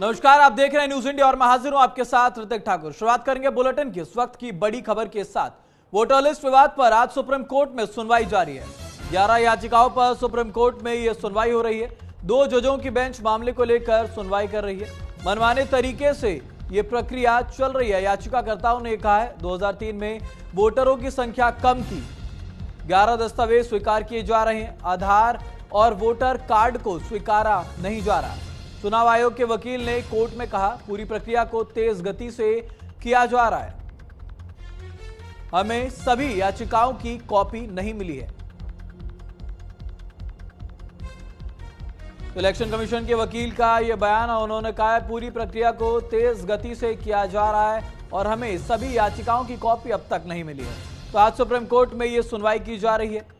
नमस्कार, आप देख रहे हैं न्यूज इंडिया और मैं हाजिर हूं आपके साथ ऋतिक ठाकुर। शुरुआत करेंगे बुलेटिन की इस वक्त की बड़ी खबर के साथ। वोटर लिस्ट विवाद पर आज सुप्रीम कोर्ट में सुनवाई जारी है। 11 याचिकाओं पर सुप्रीम कोर्ट में यह सुनवाई हो रही है। 2 जजों की बेंच मामले को लेकर सुनवाई कर रही है। मनमाने तरीके से ये प्रक्रिया चल रही है। याचिकाकर्ताओं ने कहा है 2003 में वोटरों की संख्या कम थी। 11 दस्तावेज स्वीकार किए जा रहे हैं। आधार और वोटर कार्ड को स्वीकारा नहीं जा रहा। चुनाव आयोग के वकील ने कोर्ट में कहा पूरी प्रक्रिया को तेज गति से किया जा रहा है। हमें सभी याचिकाओं की कॉपी नहीं मिली है। इलेक्शन कमीशन के वकील का यह बयान है। उन्होंने कहा पूरी प्रक्रिया को तेज गति से किया जा रहा है और हमें सभी याचिकाओं की कॉपी अब तक नहीं मिली है। तो आज सुप्रीम कोर्ट में यह सुनवाई की जा रही है।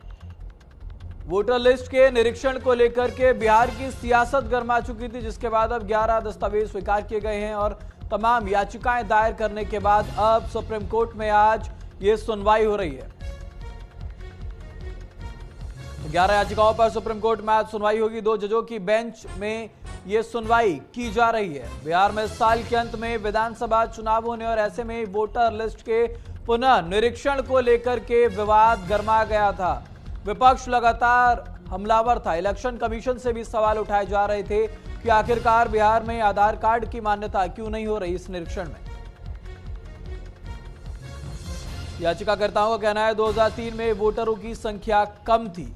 वोटर लिस्ट के निरीक्षण को लेकर के बिहार की सियासत गर्मा चुकी थी, जिसके बाद अब 11 दस्तावेज स्वीकार किए गए हैं और तमाम याचिकाएं दायर करने के बाद अब सुप्रीम कोर्ट में आज ये सुनवाई हो रही है। 11 याचिकाओं पर सुप्रीम कोर्ट में आज सुनवाई होगी। 2 जजों की बेंच में ये सुनवाई की जा रही है। बिहार में साल के अंत में विधानसभा चुनाव होने और ऐसे में वोटर लिस्ट के पुनः निरीक्षण को लेकर के विवाद गर्मा गया था। विपक्ष लगातार हमलावर था। इलेक्शन कमीशन से भी सवाल उठाए जा रहे थे कि आखिरकार बिहार में आधार कार्ड की मान्यता क्यों नहीं हो रही इस निरीक्षण में। याचिकाकर्ताओं का कहना है 2003 में वोटरों की संख्या कम थी।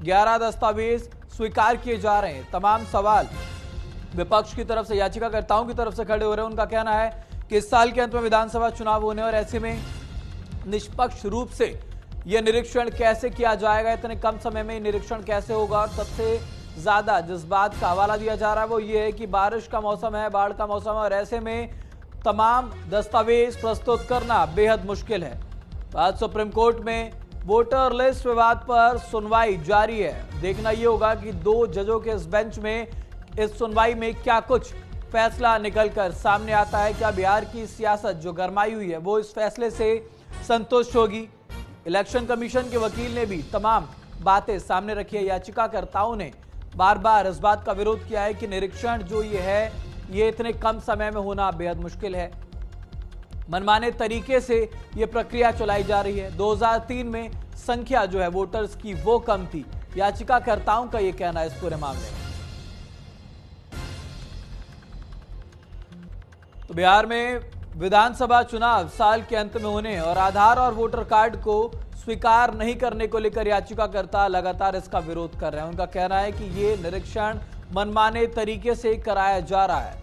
11 दस्तावेज स्वीकार किए जा रहे हैं। तमाम सवाल विपक्ष की तरफ से, याचिकाकर्ताओं की तरफ से खड़े हो रहे हैं। उनका कहना है कि इस साल के अंत में विधानसभा चुनाव होने और ऐसे में निष्पक्ष रूप से यह निरीक्षण कैसे किया जाएगा, इतने कम समय में निरीक्षण कैसे होगा। और सबसे ज्यादा जिस बात का हवाला दिया जा रहा है वो ये है कि बारिश का मौसम है, बाढ़ का मौसम है और ऐसे में तमाम दस्तावेज प्रस्तुत करना बेहद मुश्किल है। तो आज सुप्रीम कोर्ट में वोटर लिस्ट विवाद पर सुनवाई जारी है। देखना यह होगा कि 2 जजों के इस बेंच में इस सुनवाई में क्या कुछ फैसला निकलकर सामने आता है। क्या बिहार की सियासत जो गरमाई हुई है वो इस फैसले से संतुष्ट होगी। इलेक्शन कमीशन के वकील ने भी तमाम बातें सामने रखी है। याचिकाकर्ताओं ने बार बार इस बात का विरोध किया है कि निरीक्षण जो ये है ये इतने कम समय में होना बेहद मुश्किल है। मनमाने तरीके से ये प्रक्रिया चलाई जा रही है। 2003 में संख्या जो है वोटर्स की वो कम थी। याचिकाकर्ताओं का ये कहना है इस पूरे मामले में। तो बिहार में विधानसभा चुनाव साल के अंत में होने और आधार और वोटर कार्ड को स्वीकार नहीं करने को लेकर याचिकाकर्ता लगातार इसका विरोध कर रहे हैं। उनका कहना है कि ये निरीक्षण मनमाने तरीके से कराया जा रहा है।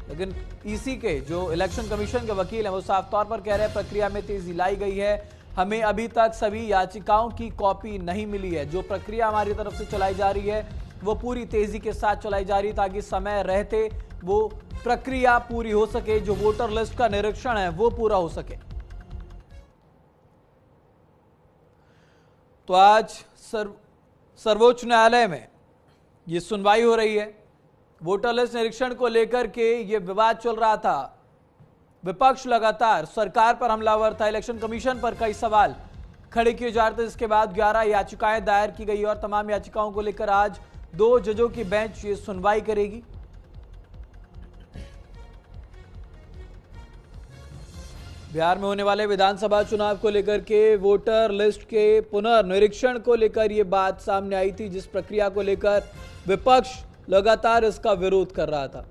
लेकिन ईसी के जो इलेक्शन कमीशन के वकील हैं वो साफ तौर पर कह रहे हैं प्रक्रिया में तेजी लाई गई है। हमें अभी तक सभी याचिकाओं की कॉपी नहीं मिली है। जो प्रक्रिया हमारी तरफ से चलाई जा रही है वो पूरी तेजी के साथ चलाई जा रही है ताकि समय रहते वो प्रक्रिया पूरी हो सके, जो वोटर लिस्ट का निरीक्षण है वो पूरा हो सके। तो आज सर्वोच्च न्यायालय में ये सुनवाई हो रही है। वोटर लिस्ट निरीक्षण को लेकर के ये विवाद चल रहा था। विपक्ष लगातार सरकार पर हमलावर था। इलेक्शन कमीशन पर कई सवाल खड़े किए जा रहे थे, जिसके बाद 11 याचिकाएं दायर की गई और तमाम याचिकाओं को लेकर आज 2 जजों की बेंच ये सुनवाई करेगी। बिहार में होने वाले विधानसभा चुनाव को लेकर के वोटर लिस्ट के पुनर्निरीक्षण को लेकर यह बात सामने आई थी, जिस प्रक्रिया को लेकर विपक्ष लगातार इसका विरोध कर रहा था।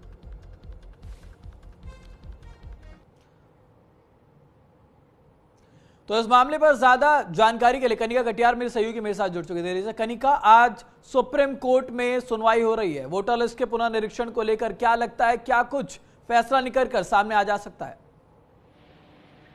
तो इस मामले पर ज्यादा जानकारी के लिए कनिका कटियार मेरे सहयोगी मेरे साथ जुड़ चुके थे। कनिका, आज सुप्रीम कोर्ट में सुनवाई हो रही है वोटर लिस्ट के पुनर्निरीक्षण को लेकर, क्या लगता है क्या कुछ फैसला निकल कर सामने आ जा सकता है?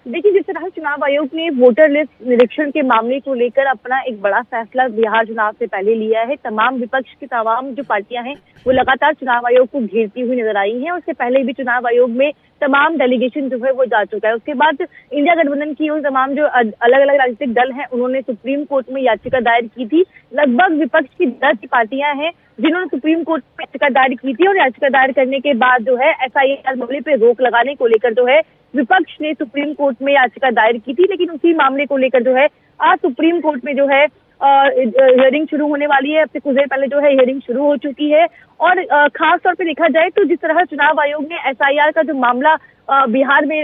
देखिए, जिस तरह चुनाव आयोग ने वोटर लिस्ट निरीक्षण के मामले को लेकर अपना एक बड़ा फैसला बिहार चुनाव से पहले लिया है। तमाम विपक्ष की तमाम जो पार्टियां हैं वो लगातार चुनाव आयोग को घेरती हुई नजर आई हैं। उससे पहले भी चुनाव आयोग में तमाम डेलीगेशन जो है वो जा चुका है। उसके बाद इंडिया गठबंधन की तमाम जो अलग अलग राजनीतिक दल हैं उन्होंने सुप्रीम कोर्ट में याचिका दायर की थी। लगभग विपक्ष की 10 पार्टियां हैं जिन्होंने सुप्रीम कोर्ट में याचिका दायर की थी और याचिका दायर करने के बाद जो है एफआईआर मामले पे रोक लगाने को लेकर जो है विपक्ष ने सुप्रीम कोर्ट में याचिका दायर की थी। लेकिन उसी मामले को लेकर जो है आज सुप्रीम कोर्ट में जो है हियरिंग शुरू होने वाली है। अब से कुछ देर पहले जो है हियरिंग शुरू हो चुकी है और खास तौर पे देखा जाए तो जिस तरह चुनाव आयोग ने एसआईआर का जो मामला बिहार में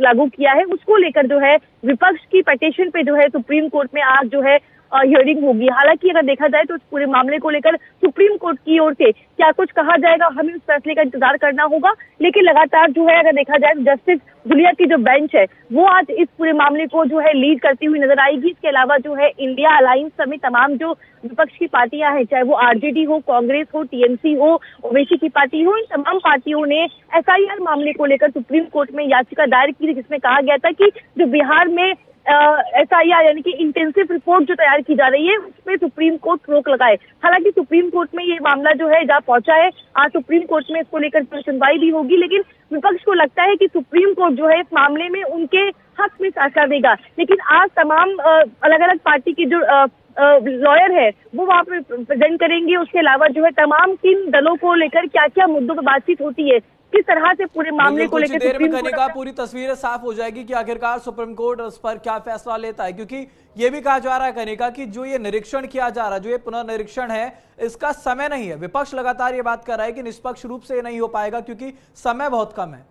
लागू किया है, उसको लेकर जो है विपक्ष की पिटीशन पे जो है सुप्रीम कोर्ट में आज जो है हियरिंग होगी। हालांकि अगर देखा जाए तो इस पूरे मामले को लेकर सुप्रीम कोर्ट की ओर से क्या कुछ कहा जाएगा, हमें उस फैसले का इंतजार करना होगा। लेकिन लगातार जो है अगर देखा जाए तो जस्टिस धुलिया की जो बेंच है वो आज इस पूरे मामले को जो है लीड करती हुई नजर आएगी। इसके अलावा जो है इंडिया अलायंस समेत तमाम जो विपक्ष की पार्टियां हैं, चाहे वो आरजेडी हो, कांग्रेस हो, टीएमसी हो, ओवैसी की पार्टी हो, इन तमाम पार्टियों ने एसआईआर मामले को लेकर सुप्रीम कोर्ट में याचिका दायर की थी, जिसमें कहा गया था कि जो बिहार में एसआईआर यानी कि इंटेंसिव रिपोर्ट जो तैयार की जा रही है उसमें सुप्रीम कोर्ट रोक लगाए। हालांकि सुप्रीम कोर्ट में ये मामला जो है जा पहुंचा है, आज सुप्रीम कोर्ट में इसको लेकर सुनवाई भी होगी। लेकिन विपक्ष को लगता है कि सुप्रीम कोर्ट जो है इस मामले में उनके हक में फैसला देगा। लेकिन आज तमाम अलग अलग पार्टी के जो लॉयर है वो वहां पे प्रेजेंट करेंगे। उसके अलावा जो है तमाम किन दलों को लेकर क्या क्या मुद्दों पर बातचीत होती है, किस तरह से पूरे मामले को लेकर देर में कनिका पूरी तस्वीर साफ हो जाएगी कि आखिरकार सुप्रीम कोर्ट उस पर क्या फैसला लेता है। क्योंकि ये भी कहा जा रहा है कनिका कि जो ये निरीक्षण किया जा रहा है, जो ये पुनर्निरीक्षण है, इसका समय नहीं है। विपक्ष लगातार ये बात कर रहा है कि निष्पक्ष रूप से नहीं हो पाएगा क्योंकि समय बहुत कम है।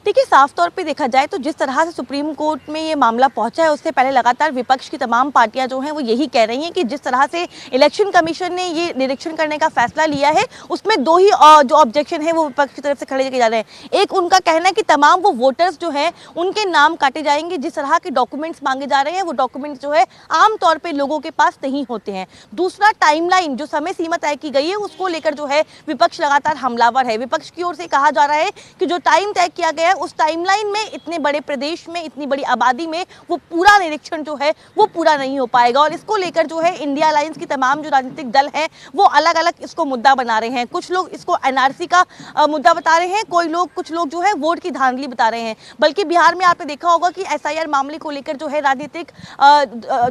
देखिए, साफ तौर पे देखा जाए तो जिस तरह से सुप्रीम कोर्ट में ये मामला पहुंचा है उससे पहले लगातार विपक्ष की तमाम पार्टियां जो हैं वो यही कह रही हैं कि जिस तरह से इलेक्शन कमीशन ने ये निरीक्षण करने का फैसला लिया है उसमें दो ही जो ऑब्जेक्शन है वो विपक्ष की तरफ से खड़े किए जा रहे हैं। एक उनका कहना है कि तमाम वो वोटर्स जो हैं उनके नाम काटे जाएंगे, जिस तरह के डॉक्यूमेंट्स मांगे जा रहे हैं वो डॉक्यूमेंट्स जो है आमतौर पर लोगों के पास नहीं होते हैं। दूसरा, टाइमलाइन जो समय सीमा तय की गई है उसको लेकर जो है विपक्ष लगातार हमलावर है। विपक्ष की ओर से कहा जा रहा है कि जो टाइम तय किया गया उस टाइमलाइन में इतने बड़े प्रदेश में इतनी बड़ी आबादी में वो पूरा निरीक्षण जो है वो पूरा नहीं हो पाएगा। और इसको लेकर जो है इंडिया अलायंस की तमाम जो राजनीतिक दल हैं वो अलग अलग इसको मुद्दा बना रहे हैं। कुछ लोग इसको एनआरसी का मुद्दा बता रहे हैं, कुछ लोग जो है वोट की धांधली बता रहे हैं। बल्कि बिहार में आपने देखा होगा कि एसआईआर मामले को लेकर जो है राजनीतिक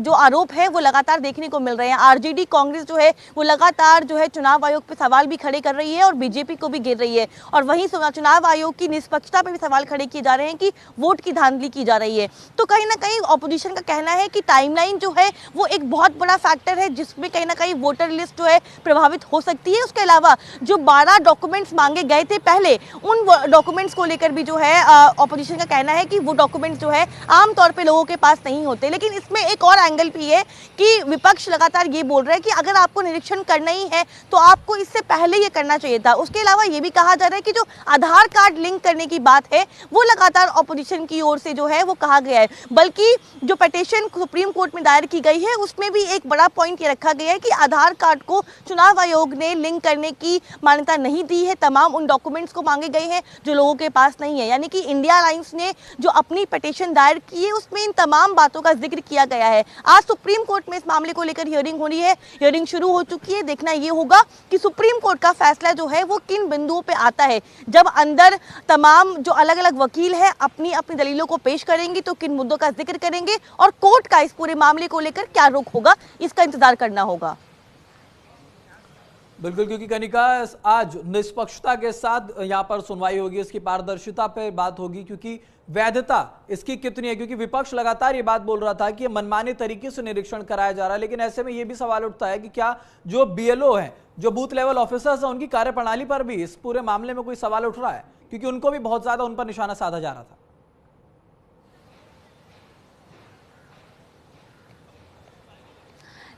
जो आरोप है वो लगातार देखने को मिल रहे हैं। आरजेडी कांग्रेस जो है वो लगातार जो है चुनाव आयोग पर सवाल भी खड़े कर रही है और बीजेपी को भी घेर रही है। और वहीं चुनाव आयोग की निष्पक्षता पर भी सवाल खड़े किए जा रहे हैं कि वोट की धांधली की जा रही है। तो कहीं ना कहीं ऑपोजिशन का कहना है कि टाइमलाइन जो है वो एक बहुत बड़ा फैक्टर है जिसमें कहीं ना कहीं वोटर लिस्ट जो है प्रभावित हो सकती है। उसके अलावा जो 12 डॉक्यूमेंट्स मांगे गए थे पहले, उन डॉक्यूमेंट्स को लेकर भी जो है ऑपोजिशन का कहना है कि वो डॉक्यूमेंट्स जो है आमतौर पर लोगों के पास नहीं होते। लेकिन इसमें एक और एंगल भी है कि विपक्ष लगातार ये बोल रहा है कि अगर आपको निरीक्षण करना ही है तो आपको इससे पहले ये करना चाहिए था। उसके अलावा ये भी कहा जा रहा है कि जो आधार कार्ड लिंक करने की बात है वो लगातार ऑपोजिशन की ओर से जो है वो कहा गया है। बल्कि जो पिटीशन सुप्रीम कोर्ट में दायर की गई है उसमें भी एक बड़ा पॉइंट ये रखा गया है कि आधार कार्ड को चुनाव आयोग ने लिंक करने की मान्यता नहीं दी है। तमाम उन डॉक्यूमेंट्स को मांगे गए हैं जो लोगों के पास नहीं है। यानी कि इंडिया अलायंस ने जो अपनी पिटीशन दायर की है उसमें इन तमाम बातों का जिक्र किया गया है। आज सुप्रीम कोर्ट में इस मामले को लेकर हियरिंग हो रही है, हियरिंग शुरू हो चुकी है। देखना ये होगा कि सुप्रीम कोर्ट का फैसला जो है वो किन बिंदुओं पर आता है। जब अंदर तमाम जो अलग अलग वकील है अपनी अपनी दलीलों को पेश करेंगे तो किन मुद्दों का जिक्र करेंगे और कोर्ट का इस पूरे मामले को लेकर क्या रुख होगा, इसका इंतजार करना होगा। बिल्कुल, क्योंकि कनिका आज निष्पक्षता के साथ यहाँ पर सुनवाई होगी, इसकी पारदर्शिता पे बात होगी क्योंकि वैधता इसकी कितनी है। क्योंकि विपक्ष लगातार ये बात बोल रहा था कि ये मनमाने तरीके से निरीक्षण कराया जा रहा है। लेकिन ऐसे में ये भी सवाल उठता है कि क्या जो बीएलओ हैं, जो बूथ लेवल ऑफिसर्स हैं, उनकी कार्यप्रणाली पर भी इस पूरे मामले में कोई सवाल उठ रहा है? क्योंकि उनको भी बहुत ज्यादा उन पर निशाना साधा जा रहा था।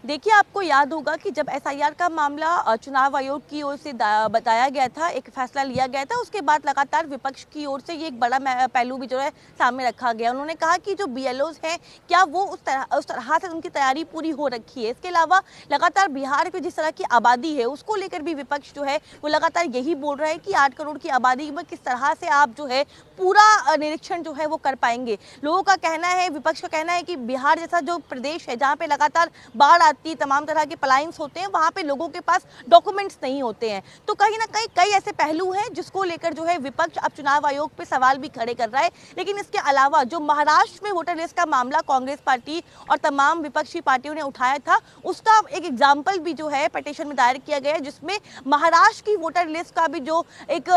देखिए, आपको याद होगा कि जब एसआईआर का मामला चुनाव आयोग की ओर से बताया गया था, एक फैसला लिया गया था, उसके बाद लगातार विपक्ष की ओर से ये एक बड़ा पहलू भी जो है सामने रखा गया। उन्होंने कहा कि जो बीएलओज हैं क्या वो उस तरह से उनकी तैयारी पूरी हो रखी है। इसके अलावा लगातार बिहार में जिस तरह की आबादी है उसको लेकर भी विपक्ष जो है वो लगातार यही बोल रहा है कि 8 करोड़ की आबादी में किस तरह से आप जो है पूरा निरीक्षण जो है वो कर पाएंगे। लोगों का कहना है, विपक्ष का कहना है कि बिहार जैसा जो प्रदेश है जहाँ पे लगातार बाढ़ आती है, तमाम तरह के पलायंस होते हैं, वहां पे लोगों के पास डॉक्यूमेंट्स नहीं होते हैं। तो कहीं ना कहीं कई ऐसे पहलू हैं जिसको लेकर जो है विपक्ष अब चुनाव आयोग पे सवाल भी खड़े कर रहा है। लेकिन इसके अलावा जो महाराष्ट्र में वोटर लिस्ट का मामला कांग्रेस पार्टी और तमाम विपक्षी पार्टियों ने उठाया था, उसका एक एग्जाम्पल भी जो है पिटीशन में दायर किया गया है, जिसमें महाराष्ट्र की वोटर लिस्ट का भी जो एक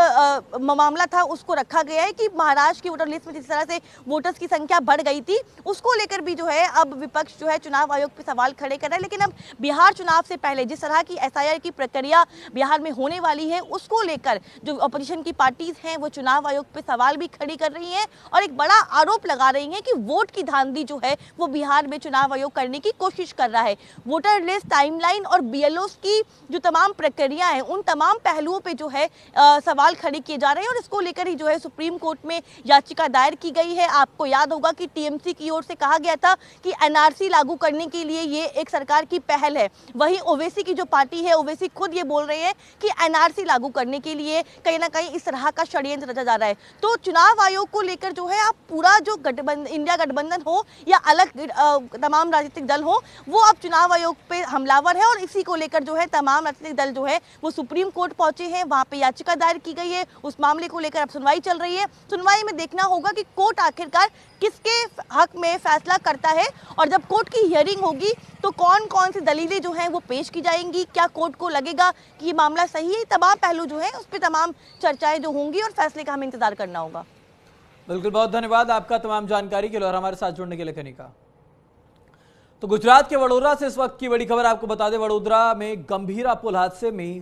मामला था उसको रखा गया है कि महाराष्ट्र की वोटर लिस्ट में जिस तरह से वोटर्स की संख्या बढ़ गई थी, उसको लेकर भी जो है अब विपक्ष जो है चुनाव आयोग पे सवाल खड़े कर रहा है। लेकिन अब बिहार चुनाव से पहले जिस तरह की एसआईआर की प्रक्रिया बिहार में होने वाली है, उसको लेकर जो अपोजिशन की पार्टीज हैं वो चुनाव आयोग पे सवाल भी खड़ी कर रही हैं और एक बड़ा आरोप लगा रही हैं कि वोट की धांधली जो है वो बिहार में चुनाव आयोग करने की कोशिश कर रहा है। वोटर लिस्ट, टाइमलाइन और बीएलओस की जो तमाम प्रक्रिया है, उन तमाम पहलुओं पे जो है सवाल खड़े किए जा रहे हैं और इसको लेकर ही जो है सुप्रीम कोर्ट में याचिका दायर की गई है। आपको याद होगा कि टीएमसी की ओर से कहा गया था कि एनआरसी लागू करने के लिए ये एक सरकार की पहल है। वहीं ओवैसी की जो पार्टी है, ओवैसी खुद ये बोल रहे हैं कि एनआरसी लागू करने के लिए कहीं ना कहीं इस तरह का षड्यंत्र रचा जा रहा है। तो चुनाव आयोग को लेकर जो है आप पूरा जो गठबंधन, इंडिया गठबंधन हो या अलग तमाम राजनीतिक दल हो, वो अब चुनाव आयोग पे हमलावर है और इसी को लेकर जो है तमाम राजनीतिक दल जो है वो सुप्रीम कोर्ट पहुंचे हैं, वहां पे याचिका दायर की गई है। उस मामले को लेकर अब सुनवाई चल रही है। सुनवाई में देखना होगा कि कोर्ट आखिरकार किसके हक में फैसला करता है और जब कोर्ट की हियरिंग होगी तो कौन कौन सी दलीलें जो हैं वो पेश की जाएंगी, क्या कोर्ट को लगेगा कि ये मामला सही है, तमाम पहलू जो है उस पर तमाम चर्चाएं जो होंगी और फैसले का हमें इंतजार करना होगा। बिल्कुल, बहुत धन्यवाद आपका तमाम जानकारी के लिए और हमारे साथ जुड़ने के लिए कनिका। तो गुजरात के वडोदरा से इस वक्त की बड़ी खबर आपको बता दें, वडोदरा में गंभीरा पुल हादसे में